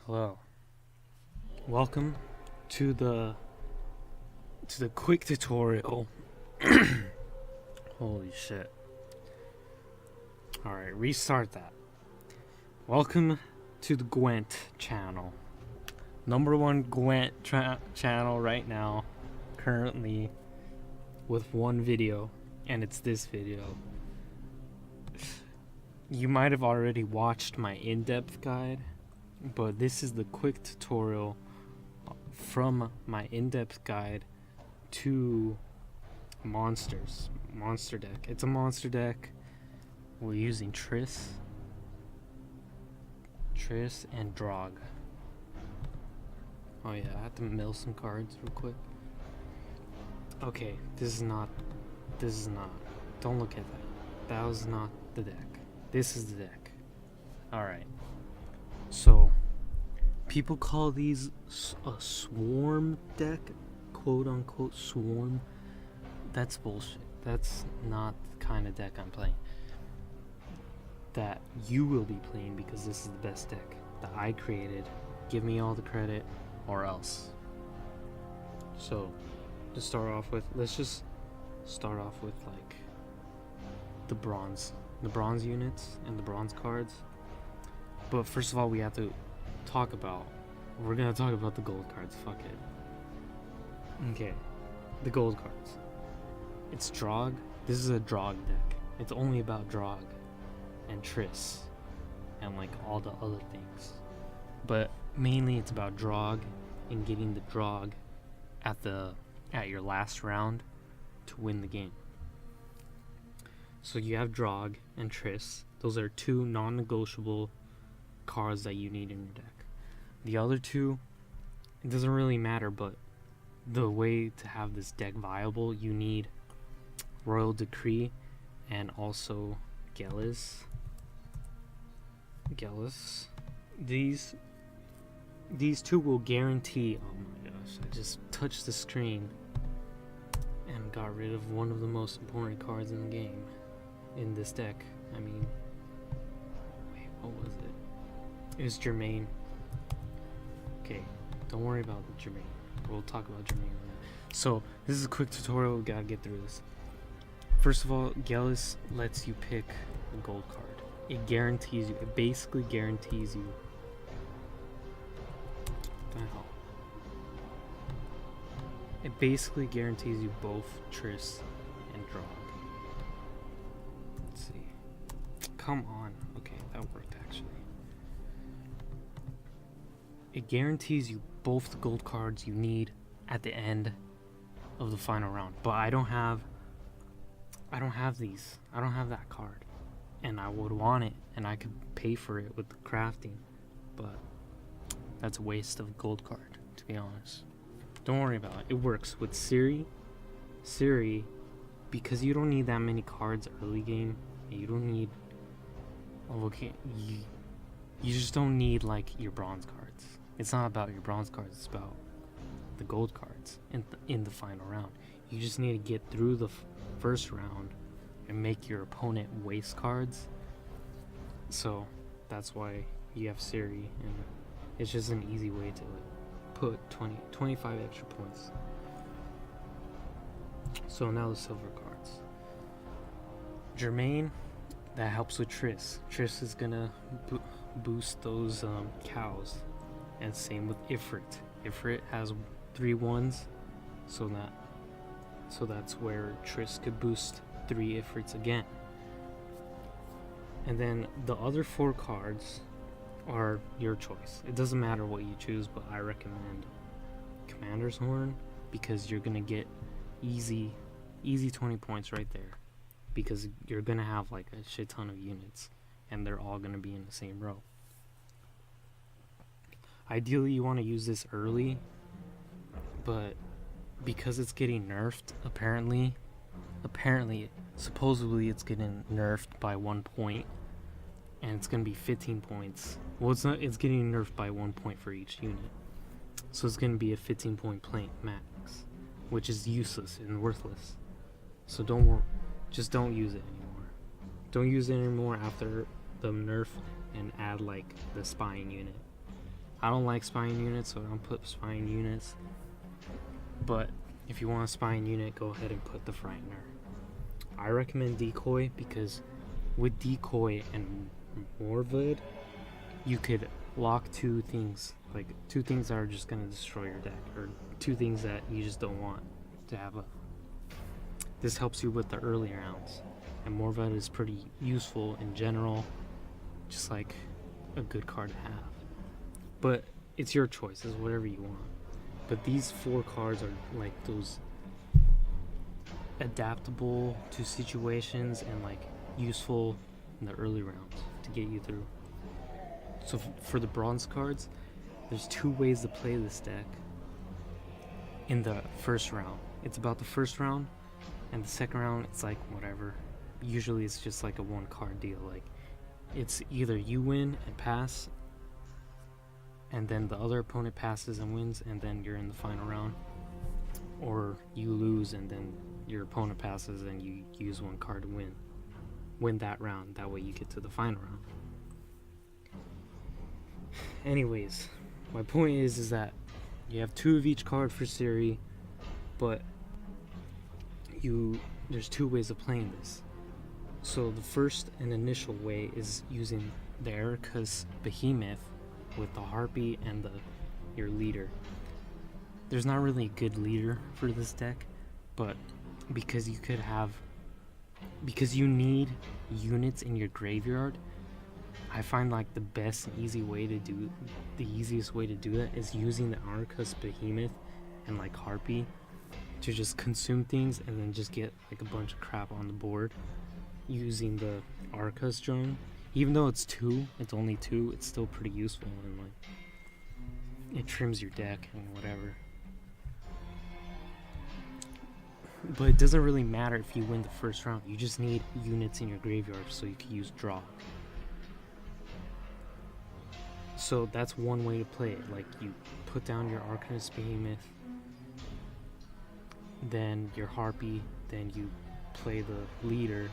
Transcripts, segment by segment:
Hello. Welcome to the quick tutorial. Holy shit. Alright, restart that. Welcome to the Gwent channel. #1 Gwent channel right now, currently with one video, and it's this video. You might have already watched my in-depth guide, but this is the quick tutorial from my in-depth guide to monster deck. It's a monster deck. We're using Triss and Drog. Oh yeah, I have to mill some cards real quick. Okay, this is not, don't look at that. That was not the deck. This is the deck. Alright. So, people call these a swarm deck, quote unquote swarm. That's bullshit. That's not the kind of deck I'm playing. That you will be playing, because this is the best deck that I created. Give me all the credit or else. So, to start off with, let's just start off with like the bronze units and the bronze cards. But first of all, we're gonna talk about the gold cards. Fuck it. Okay, the gold cards. It's Drog. This is a Drog deck. It's only about Drog and Triss and like all the other things. But mainly it's about Drog and getting the Drog at your last round to win the game. So you have Drog and Triss. Those are two non-negotiable cards that you need in your deck. The other two, it doesn't really matter, but the way to have this deck viable, you need Royal Decree and also Gelis. These two will guarantee. Oh my gosh, I just touched the screen and got rid of one of the most important cards in the game in this deck. I mean, wait, what was it? It was Germain. Okay, don't worry about the Germain. We'll talk about Germain in a minute. So, this is a quick tutorial. We gotta get through this. First of all, Gelis lets you pick a gold card. It guarantees you, it basically guarantees you. What the hell? It basically guarantees you both Triss and Drog. Let's see. Come on. Okay, that worked actually. It guarantees you both the gold cards you need at the end of the final round. But I don't have these. I don't have that card. And I would want it, and I could pay for it with the crafting. But that's a waste of a gold card, to be honest. Don't worry about it. It works with Ciri, because you don't need that many cards early game. You don't need. Oh, okay. You just don't need like your bronze cards. It's not about your bronze cards. It's about the gold cards in the final round. You just need to get through the first round and make your opponent waste cards. So that's why you have Ciri, and it's just an easy way to like put 25 extra points. So now the silver cards. Germain, that helps with Triss. Triss is gonna boost those cows, and same with Ifrit. Ifrit has 3 1s, so that's where Triss could boost 3 Ifrits again. And then the other 4 cards are your choice. It doesn't matter what you choose, but I recommend Commander's Horn, because you're gonna get easy 20 points right there, because you're gonna have like a shit ton of units and they're all gonna be in the same row. Ideally you want to use this early, but because it's getting nerfed, apparently supposedly it's getting nerfed by 1 point, and it's gonna be 15 points. Well, it's getting nerfed by 1 point for each unit, so it's gonna be a 15 point plane max, which is useless and worthless. So just don't use it anymore. Don't use it anymore after the nerf, and add like the spying unit. I don't like spine units, so I don't put spine units. But if you want a spine unit, go ahead and put the Frightener. I recommend Decoy because with Decoy and Morvad, you could lock two things. Like, two things that are just going to destroy your deck. Or two things that you just don't want to have up. This helps you with the early rounds. And Morvad is pretty useful in general. Just like a good card to have. But it's your choice. It's whatever you want. But these 4 cards are like those adaptable to situations and like useful in the early rounds to get you through. So for the bronze cards, there's 2 ways to play this deck in the first round. It's about the first round, and the second round it's like whatever. Usually it's just like a 1 card deal. Like, it's either you win and pass, and then the other opponent passes and wins, and then you're in the final round, or you lose and then your opponent passes and you use 1 card to win that round. That way you get to the final round. Anyways, my point is that you have 2 of each card for Siri, but there's 2 ways of playing this. So the first and initial way is using the Erica's Behemoth with the Harpy and your leader. There's not really a good leader for this deck, but because you need units in your graveyard, I find like the easiest way to do that is using the Arcus Behemoth and like Harpy to just consume things and then just get like a bunch of crap on the board using the Arcus drone. Even though it's only 2, it's still pretty useful, and like it trims your deck and whatever. But it doesn't really matter if you win the first round. You just need units in your graveyard so you can use draw. So that's one way to play it. Like, you put down your Arcanist Behemoth, then your Harpy, then you play the leader,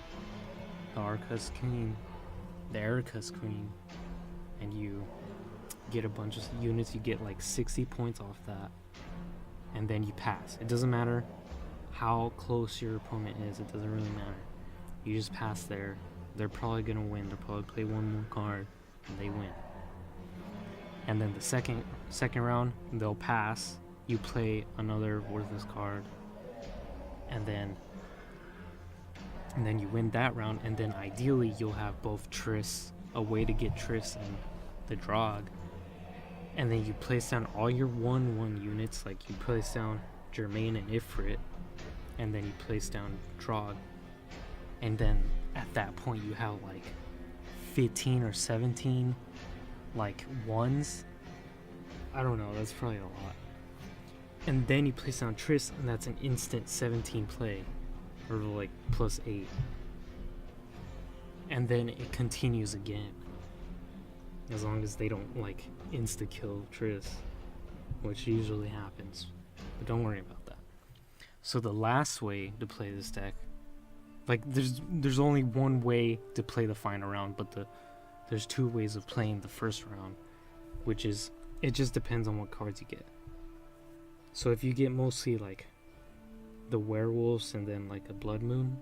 the Arcus Queen, the Erica's Queen, and you get a bunch of units. You get like 60 points off that, and then you pass. It doesn't matter how close your opponent is, it doesn't really matter. You just pass there. They're probably gonna win. They'll probably play 1 more card and they win. And then the second round, they'll pass. You play another worthless card, and then you win that round. And then ideally you'll have both Triss, a way to get Triss and the Drog, and then you place down all your 1/1 units. Like, you place down Germain and Ifrit, and then you place down Drog, and then at that point you have like 15 or 17 like 1s. I don't know, that's probably a lot. And then you place down Triss, and that's an instant 17 play, or like +8. And then it continues again, as long as they don't like insta kill Triss, which usually happens, but don't worry about that. So the last way to play this deck, like, there's only 1 way to play the final round, but there's 2 ways of playing the first round, which is, it just depends on what cards you get. So if you get mostly like the werewolves and then like a blood moon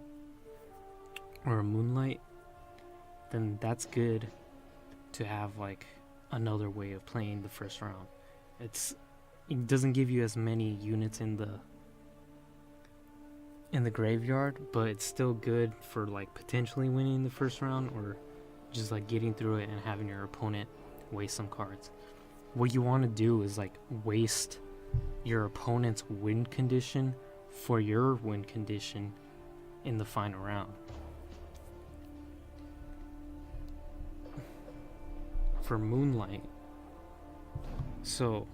or a moonlight, then that's good to have like another way of playing the first round. It doesn't give you as many units in the graveyard, but it's still good for like potentially winning the first round, or just like getting through it and having your opponent waste some cards. What you want to do is like waste your opponent's win condition for your win condition in the final round. For Moonlight, so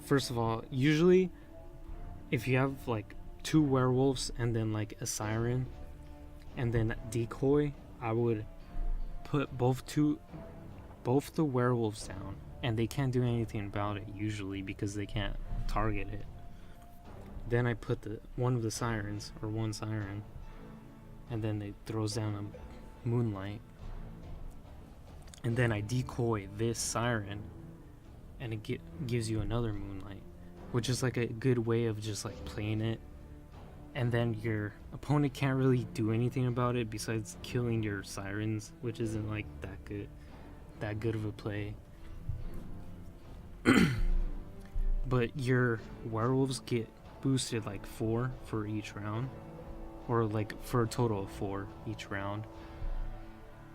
first of all, usually if you have like 2 werewolves and then like a siren and then Decoy, I would put both the werewolves down, and they can't do anything about it usually because they can't target it. Then I put one of the sirens, or 1 siren, and then it throws down a Moonlight, and then I decoy this siren, and it gives you another Moonlight, which is like a good way of just like playing it, and then your opponent can't really do anything about it besides killing your sirens, which isn't like that good of a play. But your werewolves get boosted like 4 for each round, or like for a total of 4 each round,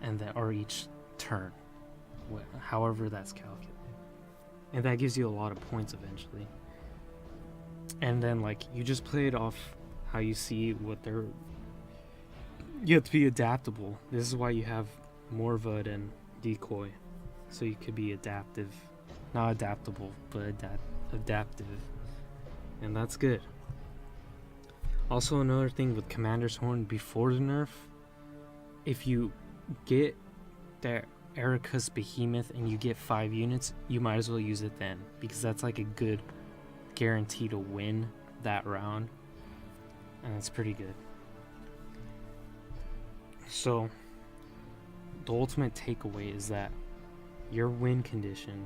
and that or each turn, however that's calculated, and that gives you a lot of points eventually. And then like you just play it off how you see what they're. You have to be adaptable. This is why you have Morvad and Decoy, so you could be adaptive, not adaptable, but adaptive, and that's good. Also, another thing with Commander's Horn before the nerf, if you get the Erika's Behemoth and you get 5 units, you might as well use it then, because that's like a good guarantee to win that round, and it's pretty good. So the ultimate takeaway is that your win condition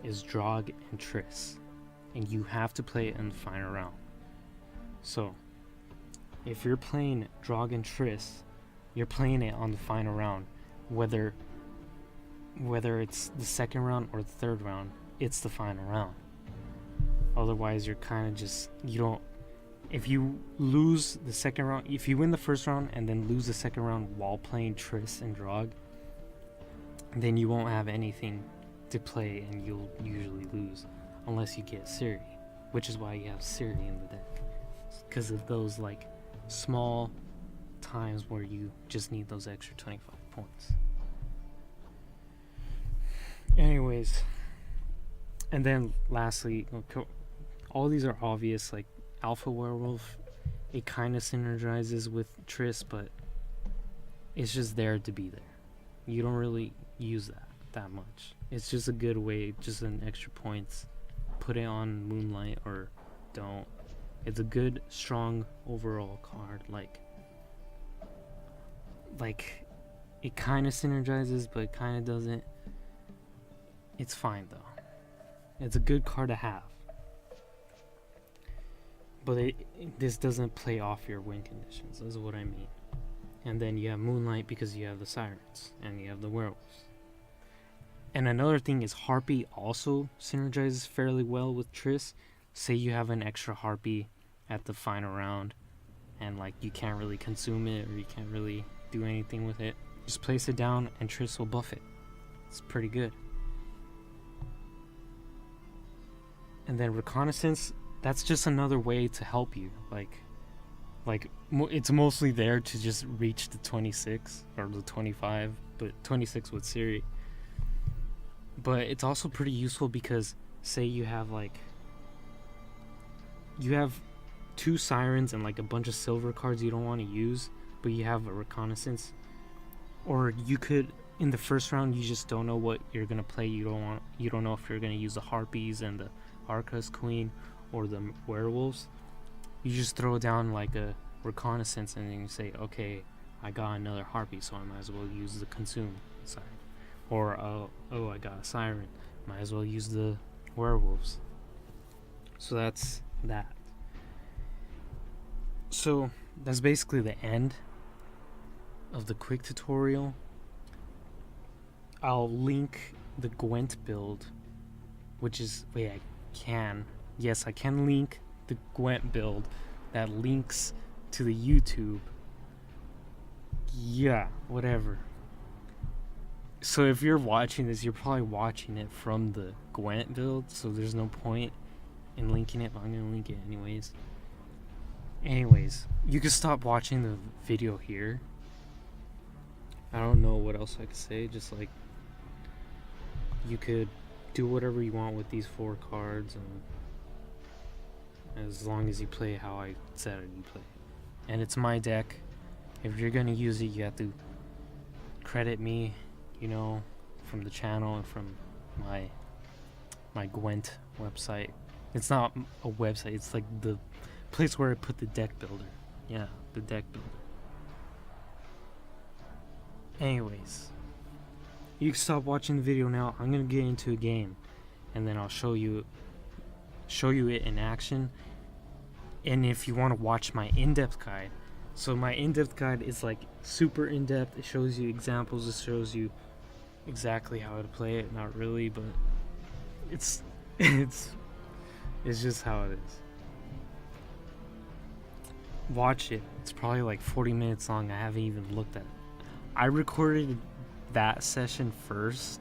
is Drog and Triss, and you have to play it in the final round. So if you're playing Drog and Triss, you're playing it on the final round, whether it's the second round or the third round, it's the final round. Otherwise you're kind of just, you don't, if you lose the second round, if you win the first round and then lose the second round while playing Triss and Drog, then you won't have anything to play and you'll usually lose unless you get Ciri, which is why you have Ciri in the deck, because of those like small times where you just need those extra 25 points. Anyways, and then lastly, all these are obvious. Like Alpha Werewolf, it kind of synergizes with Triss, but it's just there to be there. You don't really use that much. It's just a good way, just an extra points. Put it on Moonlight or don't. It's a good, strong overall card. Like it kind of synergizes, but it kind of doesn't. It's fine though. It's a good card to have. But this doesn't play off your win conditions, is what I mean. And then you have Moonlight because you have the Sirens and you have the Werewolves. And another thing is Harpy also synergizes fairly well with Triss. Say you have an extra Harpy at the final round and like you can't really consume it or you can't really do anything with it. Just place it down and Triss will buff it. It's pretty good. And then Reconnaissance, that's just another way to help you. It's mostly there to just reach the 26 or the 25, but 26 with Ciri. But it's also pretty useful because say you have you have 2 Sirens and like a bunch of silver cards you don't want to use, but you have a Reconnaissance. Or you could, in the first round, you just don't know what you're gonna play. You don't know if you're gonna use the Harpies and the Arcus Queen or the Werewolves. You just throw down like a Reconnaissance and then you say, okay, I got another Harpy, so I might as well use the Consume side. Or oh, I got a Siren, might as well use the Werewolves. So that's that. So that's basically the end of the quick tutorial. I'll link the Gwent build, which is, wait, I can link the Gwent build that links to the YouTube. Yeah, whatever. So if you're watching this, you're probably watching it from the Gwent build, so there's no point in linking it, but I'm gonna link it anyways. Anyways, you can stop watching the video here. I don't know what else I could say, just like you could do whatever you want with these 4 cards, and as long as you play how I said you play. And it's my deck. If you're gonna use it, you have to credit me, from the channel and from my Gwent website. It's not a website, it's like the place where I put the deck builder. Yeah, the deck builder. Anyways, you can stop watching the video now. I'm gonna get into a game. and then I'll show you it in action. And if you want to watch my in-depth guide, so my in-depth guide is like super in-depth. It shows you examples, it shows you exactly how to play it. Not really, but it's it's just how it is. Watch it. It's probably like 40 minutes long. I haven't even looked at it. I recorded that session first.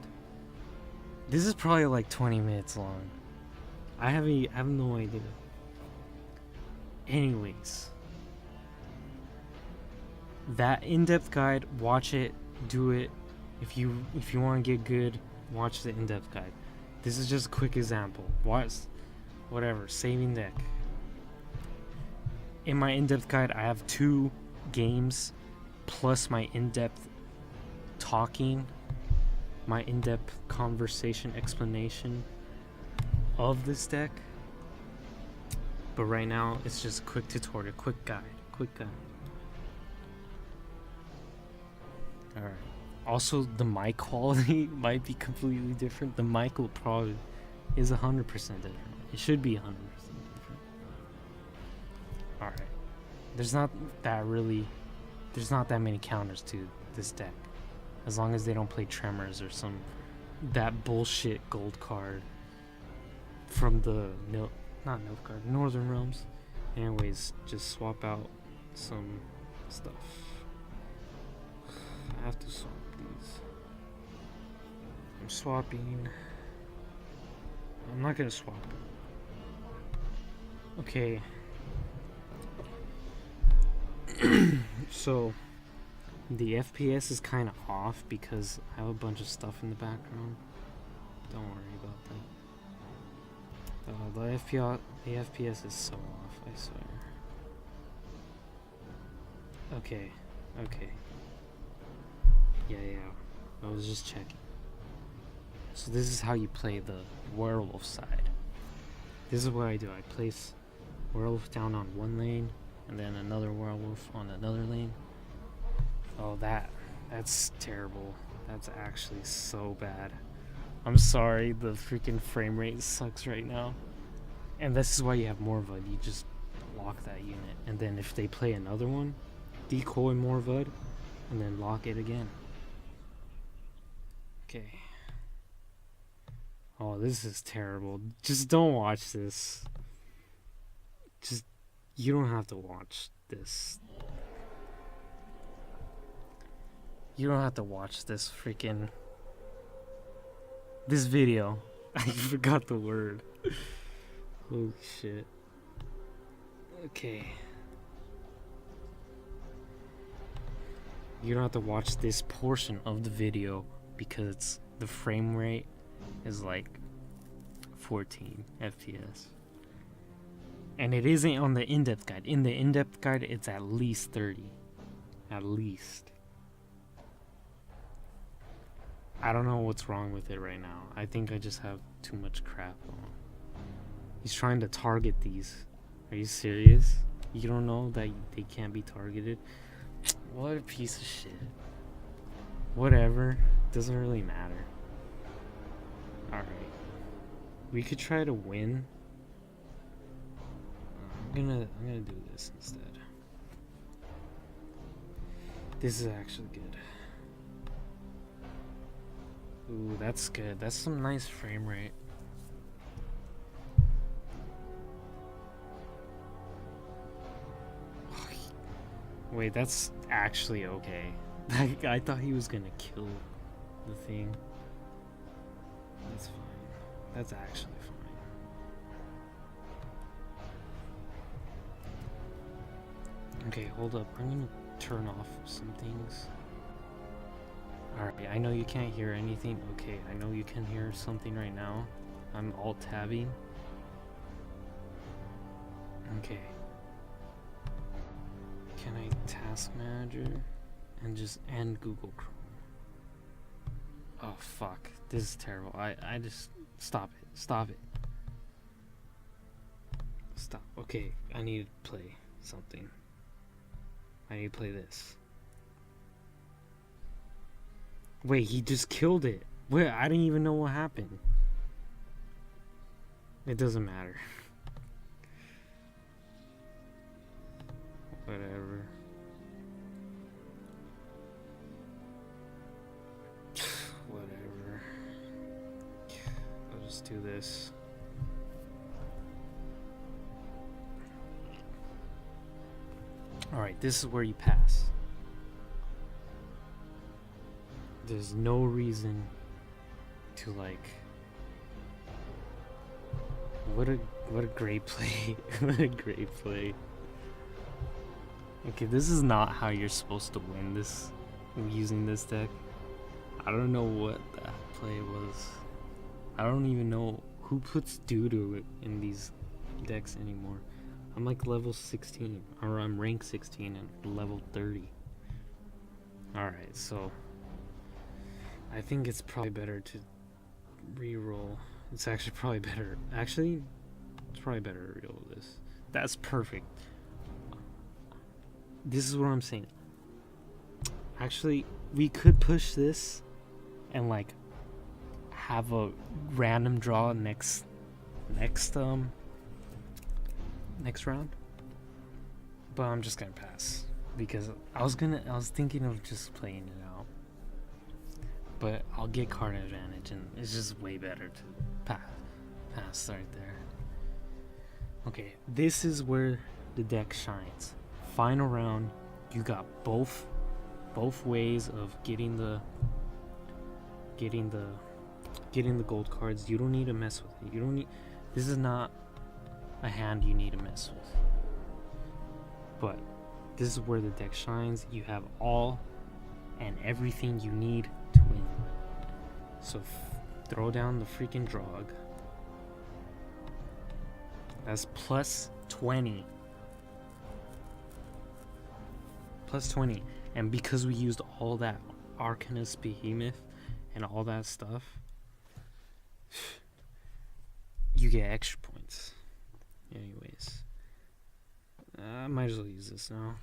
This is probably like 20 minutes long. I have no idea. Anyways, that in-depth guide, watch it, do it. If you want to get good, watch the in-depth guide. This is just a quick example. Watch, whatever, saving deck. In my in-depth guide, I have 2 games plus my in-depth talking, my in-depth conversation explanation of this deck. But right now, it's just a quick tutorial, quick guide. Alright. Also, the mic quality might be completely different. The mic will probably is 100% different. It should be 100% different. Alright. There's not that many counters to this deck. As long as they don't play Tremors or that bullshit gold card from the Northern Realms. Anyways, just swap out some stuff. I have to swap these. I'm swapping. I'm not gonna swap. Okay. So the FPS is kind of off because I have a bunch of stuff in the background. Don't worry about that. The FPS is so off, I swear. Okay. Yeah. I was just checking. So this is how you play the werewolf side. This is what I do. I place werewolf down on one lane, and then another werewolf on another lane. Oh, that's terrible. That's actually so bad. I'm sorry, the freaking frame rate sucks right now. And this is why you have Morvud. You just lock that unit. And then if they play another one, decoy Morvud, and then lock it again. Okay. Oh, this is terrible. Just don't watch this. You don't have to watch this. You don't have to watch this video. I forgot the word. Holy shit. Okay. You don't have to watch this portion of the video because the frame rate is like 14 FPS. And it isn't on the in-depth guide. In the in-depth guide, it's at least 30. At least. I don't know what's wrong with it right now. I think I just have too much crap on. He's trying to target these. Are you serious? You don't know that they can't be targeted? What a piece of shit. Whatever. Doesn't really matter. Alright. We could try to win. I'm gonna do this instead. This is actually good. Ooh, that's good. That's some nice frame rate. Wait, that's actually okay. I thought he was gonna kill the thing. That's fine. That's actually fine. Okay, hold up. I'm gonna turn off some things. Alright, I know you can't hear anything. Okay, I know you can hear something right now. I'm alt-tabbing. Okay. Can I task manager and just end Google Chrome? Oh fuck, this is terrible. I just stop it. Stop. Okay, I need to play something. I need to play this. Wait, he just killed it. Wait, I didn't even know what happened. It doesn't matter. Whatever. Whatever. I'll just do this. Alright, this is where you pass. There's no reason to like... What a great play. What a great play. Okay, this is not how you're supposed to win this using this deck. I don't know what that play was. I don't even know who puts doo-doo in these decks anymore. I'm like level 16, or I'm rank 16 and level 30. Alright, so I think it's probably better to re-roll. It's actually probably better. Actually, it's probably better to re-roll this. That's perfect. This is what I'm saying. Actually, we could push this and like have a random draw next round, but I'm just gonna pass because I was thinking of just playing it out, but I'll get card advantage and it's just way better to pass right there. Okay, this is where the deck shines. Final round, you got both ways of getting the gold cards. You don't need to mess with it. This is not a hand you need to mess with. But this is where the deck shines. You have all and everything you need to win. So throw down the freaking drog. That's plus 20. Plus 20. And because we used all that Arcanist Behemoth and all that stuff, you get extra points. Anyways, I might as well use this now.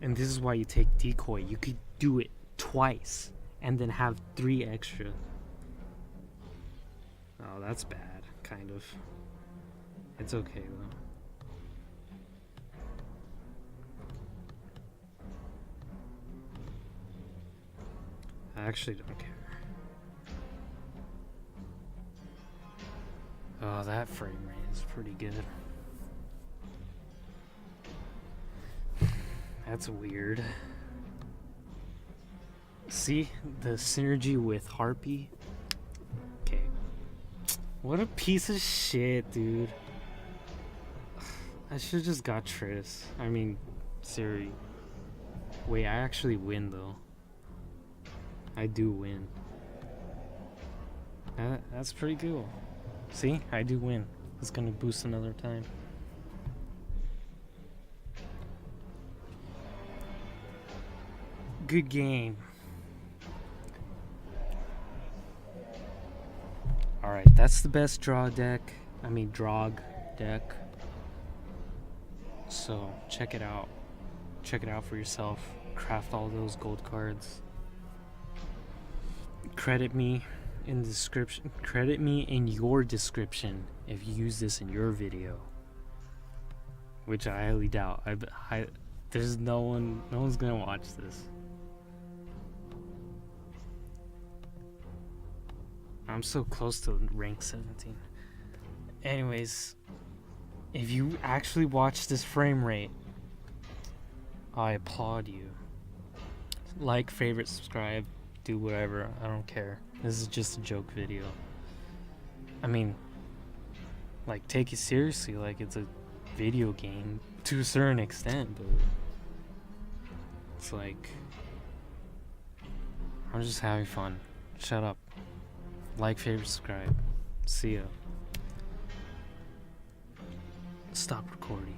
And this is why you take decoy. You could do it twice and then have 3 extra. Oh, that's bad, kind of. It's okay though. I actually don't care. Oh, that frame rate is pretty good. That's weird. See the synergy with Harpy? Okay. What a piece of shit, dude. I should've just got Triss. I mean, Siri. Wait, I actually win though. I do win. That's pretty cool. See, I do win. It's gonna boost another time. Good game. Alright, that's the best drog deck deck. So check it out. Check it out for yourself. Craft all those gold cards. Credit me in the description. Credit me in your description if you use this in your video, which I highly doubt. There's no one's gonna watch this. I'm so close to rank 17. Anyways, if you actually watch this frame rate, I applaud you. Like, favorite, subscribe, do whatever. I don't care. This is just a joke video. I mean, like, take it seriously like it's a video game to a certain extent, but it's like, I'm just having fun. Shut up. Like, favorite, subscribe. See ya. Stop recording.